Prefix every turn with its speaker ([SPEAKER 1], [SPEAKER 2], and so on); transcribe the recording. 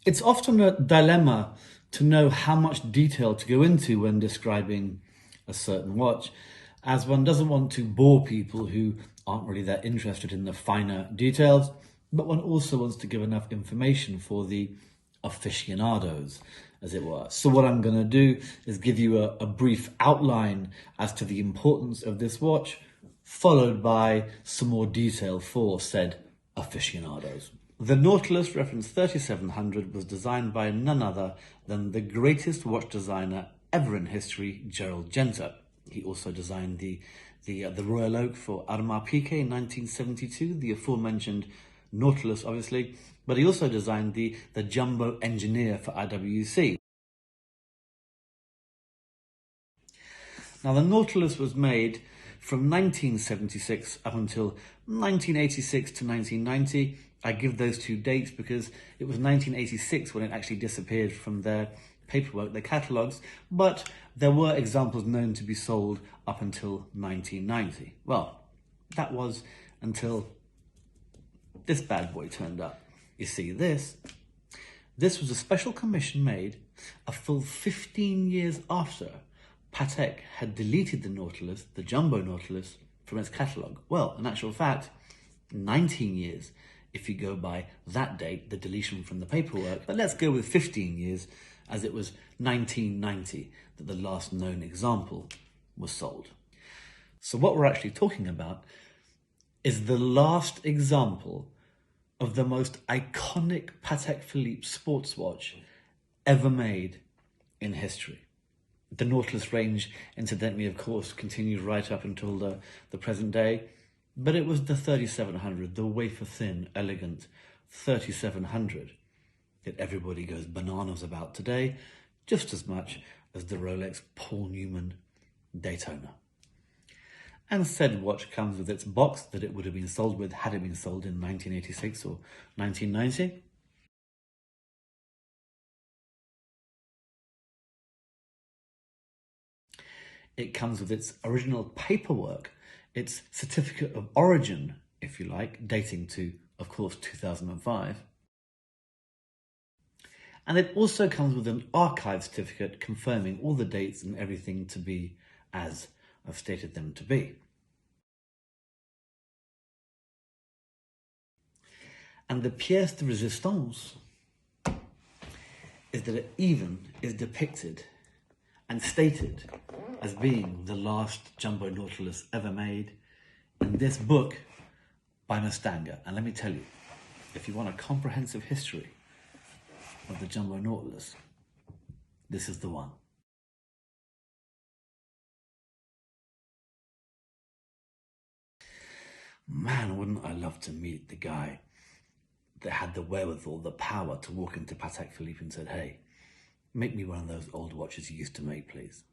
[SPEAKER 1] It's often a dilemma to know how much detail to go into when describing a certain watch, as one doesn't want to bore people who aren't really that interested in the finer details, but one also wants to give enough information for the aficionados, as it were. So what I'm going to do is give you a brief outline as to the importance of this watch, followed by some more detail for said aficionados. The Nautilus reference 3700 was designed by none other than the greatest watch designer ever in history, Gerald Genta. He also designed the Royal Oak for Audemars Piguet in 1972, the aforementioned Nautilus, obviously, but he also designed the Jumbo Engineer for IWC. Now, the Nautilus was made from 1976 up until 1986 to 1990. I give those two dates because it was 1986 when it actually disappeared from their paperwork, their catalogues, but there were examples known to be sold up until 1990. Well, that was until this bad boy turned up. You see, this was a special commission made a full 15 years after Patek had deleted the Nautilus, the Jumbo Nautilus, from its catalogue. Well, in actual fact, 19 years if you go by that date, the deletion from the paperwork. But let's go with 15 years, as it was 1990 that the last known example was sold. So what we're actually talking about is the last example of the most iconic Patek Philippe sports watch ever made in history. The Nautilus range, incidentally, of course, continued right up until the present day, but it was the 3700, the wafer-thin, elegant 3700 that everybody goes bananas about today, just as much as the Rolex Paul Newman Daytona. And said watch comes with its box that it would have been sold with had it been sold in 1986 or 1990. It comes with its original paperwork, its certificate of origin, if you like, dating to, of course, 2005. And it also comes with an archive certificate confirming all the dates and everything to be as I've stated them to be. And the pièce de résistance is that it even is depicted and stated as being the last Jumbo Nautilus ever made in this book by Mustanga. And let me tell you, if you want a comprehensive history of the Jumbo Nautilus, this is the one. Man, wouldn't I love to meet the guy that had the wherewithal, the power to walk into Patek Philippe and said, hey, make me one of those old watches you used to make, please.